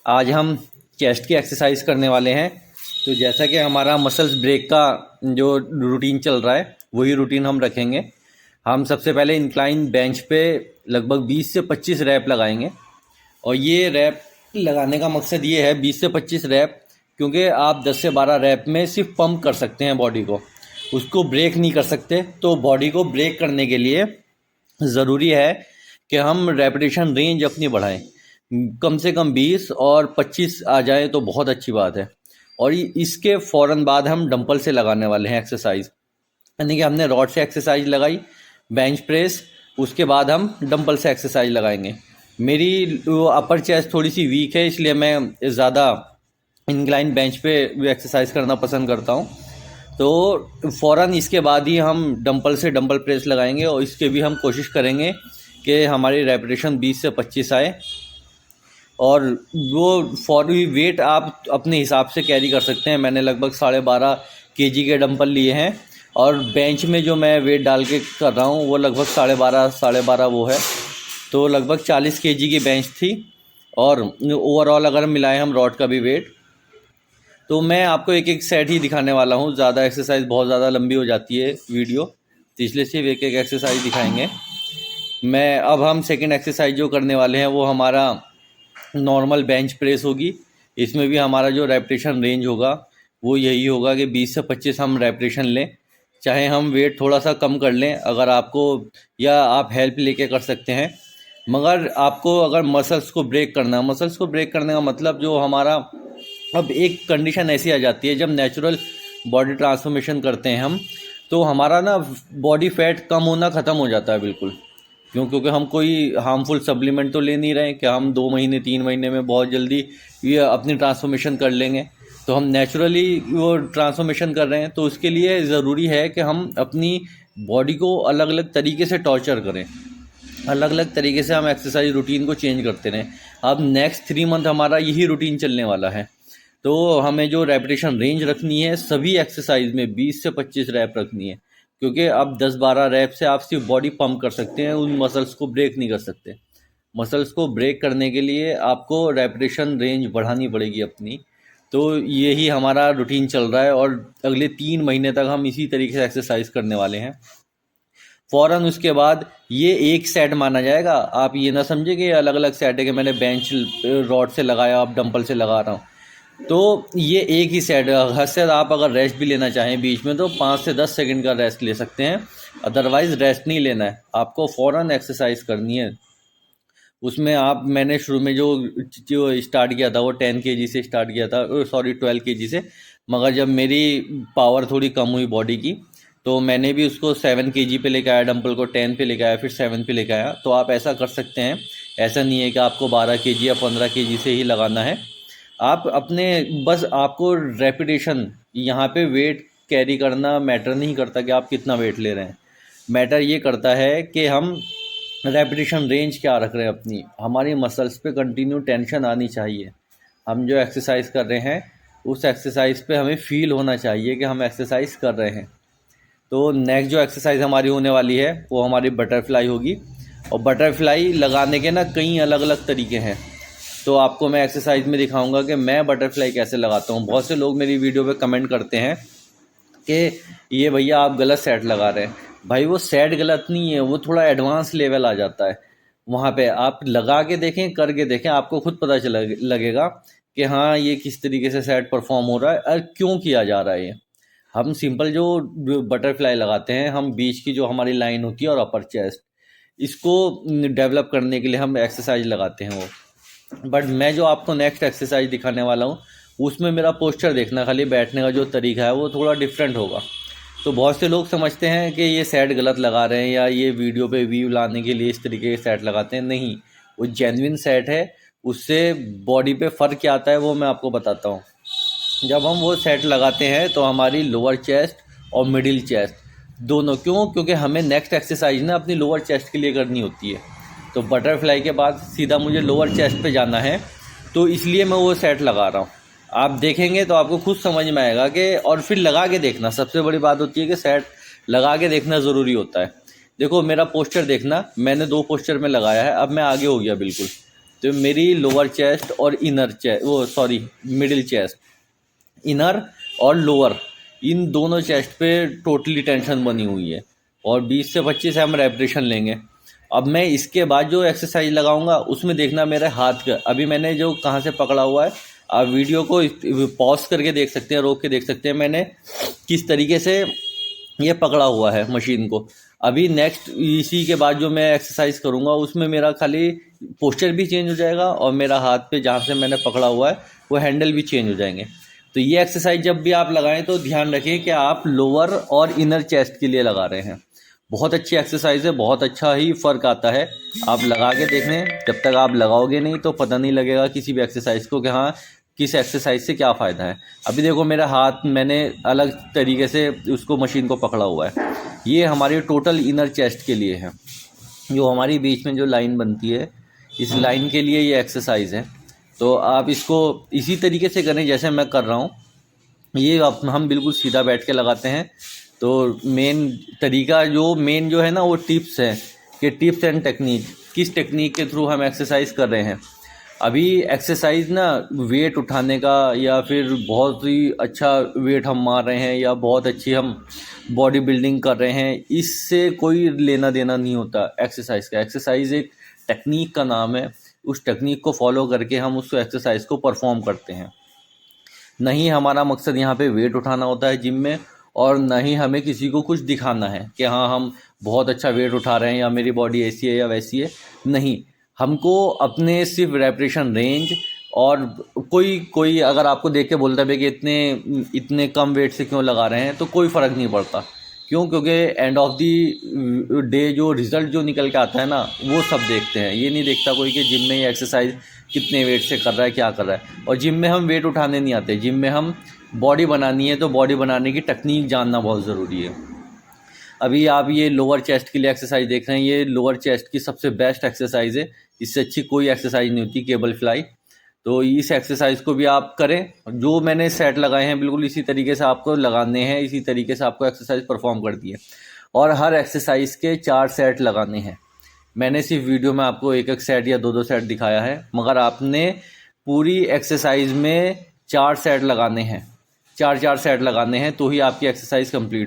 आज हम चेस्ट की एक्सरसाइज करने वाले हैं। तो जैसा कि हमारा मसल्स ब्रेक का जो रूटीन चल रहा है वही रूटीन हम रखेंगे। हम सबसे पहले इंक्लाइन बेंच पे लगभग 20 से 25 रैप लगाएंगे। और ये रैप लगाने का मकसद ये है 20 से 25 रैप, क्योंकि आप 10 से 12 रैप में सिर्फ पंप कर सकते हैं बॉडी को, उसको ब्रेक नहीं कर सकते। तो बॉडी को ब्रेक करने के लिए ज़रूरी है कि हम रेपिटेशन रेंज अपनी बढ़ाएं, कम से कम 20 और 25 आ जाए तो बहुत अच्छी बात है। और इसके फ़ौरन बाद हम डंपल से लगाने वाले हैं एक्सरसाइज, यानी कि हमने रॉड से एक्सरसाइज लगाई, बेंच प्रेस, उसके बाद हम डंपल से एक्सरसाइज लगाएंगे। मेरी अपर चेस्ट थोड़ी सी वीक है, इसलिए मैं ज़्यादा इंक्लाइन बेंच पे एक्सरसाइज करना पसंद करता हूँ। तो फ़ौरन इसके बाद ही हम डंपल से डंपल प्रेस लगाएंगे और इसके भी हम कोशिश करेंगे कि हमारी रेपिटेशन 20 से 25 आए। और वो फॉरी वेट आप अपने हिसाब से कैरी कर सकते हैं। मैंने लगभग 12.5 kg के डंपल लिए हैं और बेंच में जो मैं वेट डाल के कर रहा हूँ वो लगभग 12.5 वो है। तो लगभग 40 kg की बेंच थी। और ओवरऑल अगर मिलाएं हम रॉड का भी वेट, तो मैं आपको एक एक सेट ही दिखाने वाला हूँ। ज़्यादा एक्सरसाइज बहुत ज़्यादा लंबी हो जाती है वीडियो, तो इसलिए सिर्फ एक एक एक्सरसाइज दिखाएंगे। अब हम सेकंड एक्सरसाइज जो करने वाले हैं वो हमारा नॉर्मल बेंच प्रेस होगी। इसमें भी हमारा जो रेपिटेशन रेंज होगा वो यही होगा कि 20 से 25 हम रेपिटेशन लें, चाहे हम वेट थोड़ा सा कम कर लें अगर आपको, या आप हेल्प लेके कर सकते हैं। मगर आपको अगर मसल्स को ब्रेक करना, मसल्स को ब्रेक करने का मतलब जो हमारा, अब एक कंडीशन ऐसी आ जाती है जब नेचुरल बॉडी ट्रांसफॉर्मेशन करते हैं हम, तो हमारा ना बॉडी फैट कम होना ख़त्म हो जाता है बिल्कुल। क्योंकि हम कोई हार्मफुल सप्लीमेंट तो ले नहीं रहे कि हम 2 महीने 3 महीने में बहुत जल्दी ये अपनी ट्रांसफॉर्मेशन कर लेंगे। तो हम नेचुरली वो ट्रांसफॉर्मेशन कर रहे हैं, तो उसके लिए ज़रूरी है कि हम अपनी बॉडी को अलग अलग तरीके से टॉर्चर करें, अलग अलग तरीके से हम एक्सरसाइज रूटीन को चेंज करते रहें। अब नेक्स्ट 3 मंथ हमारा यही रूटीन चलने वाला है। तो हमें जो रेपिटेशन रेंज रखनी है सभी एक्सरसाइज में 20 से 25 रैप रखनी है, क्योंकि अब 10-12 रैप से आप सिर्फ बॉडी पंप कर सकते हैं, उन मसल्स को ब्रेक नहीं कर सकते। मसल्स को ब्रेक करने के लिए आपको रेपिटेशन रेंज बढ़ानी पड़ेगी अपनी। तो यही हमारा रूटीन चल रहा है और अगले 3 महीने तक हम इसी तरीके से एक्सरसाइज करने वाले हैं। फ़ौरन उसके बाद ये एक सेट माना जाएगा। आप ये ना समझे कि अलग अलग सेट है कि मैंने बेंच रॉड से लगाया अब डंपल से लगा रहा हूँ, तो ये एक ही सेट है। हद से आप अगर रेस्ट भी लेना चाहें बीच में तो 5 से 10 सेकंड का रेस्ट ले सकते हैं, अदरवाइज़ रेस्ट नहीं लेना है, आपको फ़ौरन एक्सरसाइज करनी है। उसमें मैंने शुरू में जो स्टार्ट किया था वो 10 kg से स्टार्ट किया था, 12 kg से। मगर जब मेरी पावर थोड़ी कम हुई बॉडी की, तो मैंने भी उसको 7 kg पे लेकर आया, डंपल को 10 पे लेकर आया, फिर 7 पे लेकर आया। तो आप ऐसा कर सकते हैं, ऐसा नहीं है कि आपको 12 kg या 15 kg से ही लगाना है। आप अपने, बस आपको रेपिटेशन, यहाँ पे वेट कैरी करना मैटर नहीं करता कि आप कितना वेट ले रहे हैं। मैटर ये करता है कि हम रेपिटेशन रेंज क्या रख रहे हैं अपनी। हमारी मसल्स पे कंटिन्यू टेंशन आनी चाहिए। हम जो एक्सरसाइज कर रहे हैं उस एक्सरसाइज पे हमें फील होना चाहिए कि हम एक्सरसाइज कर रहे हैं। तो नेक्स्ट जो एक्सरसाइज हमारी होने वाली है वो हमारी बटरफ्लाई होगी। और बटरफ्लाई लगाने के ना कई अलग अलग तरीके हैं, तो आपको मैं एक्सरसाइज में दिखाऊंगा कि मैं बटरफ्लाई कैसे लगाता हूँ। बहुत से लोग मेरी वीडियो पे कमेंट करते हैं कि ये भैया आप गलत सेट लगा रहे हैं। भाई वो सेट गलत नहीं है, वो थोड़ा एडवांस लेवल आ जाता है। वहाँ पे आप लगा के देखें, करके देखें, आपको खुद पता लगेगा कि हाँ ये किस तरीके से सेट परफॉर्म हो रहा है और क्यों किया जा रहा है। ये हम सिंपल जो बटरफ्लाई लगाते हैं, हम बीच की जो हमारी लाइन होती है और अपर चेस्ट, इसको डेवलप करने के लिए हम एक्सरसाइज लगाते हैं वो। बट मैं जो आपको नेक्स्ट एक्सरसाइज दिखाने वाला हूँ उसमें मेरा पोस्चर देखना, खाली बैठने का जो तरीका है वो थोड़ा डिफरेंट होगा। तो बहुत से लोग समझते हैं कि ये सेट गलत लगा रहे हैं या ये वीडियो पे व्यू लाने के लिए इस तरीके के सेट लगाते हैं। नहीं, वो जेन्युइन सेट है, उससे बॉडी पे फ़र्क क्या आता है वो मैं आपको बताता हूँ। जब हम वो सेट लगाते हैं तो हमारी लोअर चेस्ट और मिडिल चेस्ट दोनों, क्योंकि हमें नेक्स्ट एक्सरसाइज ना अपनी लोअर चेस्ट के लिए करनी होती है। तो बटरफ्लाई के बाद सीधा मुझे लोअर चेस्ट पे जाना है, तो इसलिए मैं वो सेट लगा रहा हूँ। आप देखेंगे तो आपको खुद समझ में आएगा कि, और फिर लगा के देखना, सबसे बड़ी बात होती है कि सेट लगा के देखना ज़रूरी होता है। देखो मेरा पोस्चर देखना, मैंने 2 पोस्चर में लगाया है, अब मैं आगे हो गया बिल्कुल। तो मेरी लोअर चेस्ट और inner chest, middle chest, inner और लोअर, इन दोनों चेस्ट पे टोटली टेंशन बनी हुई है और 20 से 25 हम रेपरेशन लेंगे। अब मैं इसके बाद जो एक्सरसाइज लगाऊंगा उसमें देखना मेरे हाथ का, अभी मैंने जो कहाँ से पकड़ा हुआ है, आप वीडियो को पॉज करके देख सकते हैं, रोक के देख सकते हैं मैंने किस तरीके से ये पकड़ा हुआ है मशीन को। अभी नेक्स्ट इसी के बाद जो मैं एक्सरसाइज करूँगा उसमें मेरा खाली पोस्चर भी चेंज हो जाएगा और मेरा हाथ पे जहाँ से मैंने पकड़ा हुआ है वो हैंडल भी चेंज हो जाएंगे। तो ये एक्सरसाइज जब भी आप लगाएं तो ध्यान रखें कि आप लोअर और इनर चेस्ट के लिए लगा रहे हैं। बहुत अच्छी एक्सरसाइज है, बहुत अच्छा ही फ़र्क आता है। आप लगा के देख लें, जब तक आप लगाओगे नहीं तो पता नहीं लगेगा किसी भी एक्सरसाइज को कि हाँ किस एक्सरसाइज से क्या फ़ायदा है। अभी देखो मेरा हाथ मैंने अलग तरीके से उसको मशीन को पकड़ा हुआ है, ये हमारी टोटल इनर चेस्ट के लिए है। जो हमारी बीच में जो लाइन बनती है, इस लाइन के लिए ये एक्सरसाइज है। तो आप इसको इसी तरीके से करें जैसे मैं कर रहा हूँ। ये हम बिल्कुल सीधा बैठ के लगाते हैं। तो मेन तरीका मेन जो है ना वो टिप्स है कि टिप्स एंड टेक्निक, किस टेक्निक के थ्रू हम एक्सरसाइज कर रहे हैं। अभी एक्सरसाइज ना वेट उठाने का या फिर बहुत ही अच्छा वेट हम मार रहे हैं या बहुत अच्छी हम बॉडी बिल्डिंग कर रहे हैं, इससे कोई लेना देना नहीं होता एक्सरसाइज का। एक्सरसाइज एक टेक्निक का नाम है, उस टेक्निक को फॉलो करके हम उस एक्सरसाइज को परफॉर्म करते हैं। नहीं हमारा मकसद यहाँ पे वेट उठाना होता है जिम में, और ना ही हमें किसी को कुछ दिखाना है कि हाँ हम बहुत अच्छा वेट उठा रहे हैं या मेरी बॉडी ऐसी है या वैसी है। नहीं, हमको अपने सिर्फ रेपरेशन रेंज, और कोई अगर आपको देख के बोलता है कि इतने कम वेट से क्यों लगा रहे हैं, तो कोई फ़र्क नहीं पड़ता। क्यों? क्योंकि एंड ऑफ दी डे जो रिज़ल्ट जो निकल के आता है ना वो सब देखते हैं। ये नहीं देखता कोई कि जिम में ये एक्सरसाइज कितने वेट से कर रहा है, क्या कर रहा है। और जिम में हम वेट उठाने नहीं आते, जिम में हम बॉडी बनानी है, तो बॉडी बनाने की टेक्निक जानना बहुत ज़रूरी है। अभी आप ये लोअर चेस्ट के लिए एक्सरसाइज देख रहे हैं, ये लोअर चेस्ट की सबसे बेस्ट एक्सरसाइज है, इससे अच्छी कोई एक्सरसाइज नहीं होती, केबल फ्लाई। तो इस एक्सरसाइज को भी आप करें, जो मैंने सेट लगाए हैं बिल्कुल इसी तरीके से आपको लगाने हैं, इसी तरीके से आपको एक्सरसाइज परफॉर्म करती है। और हर एक्सरसाइज के 4 सेट लगाने हैं। मैंने सिर्फ वीडियो में आपको एक एक सेट या 2-2 सेट दिखाया है, मगर आपने पूरी एक्सरसाइज में 4 सेट लगाने हैं, 4 सेट लगाने हैं, तो ही आपकी एक्सरसाइज कंप्लीट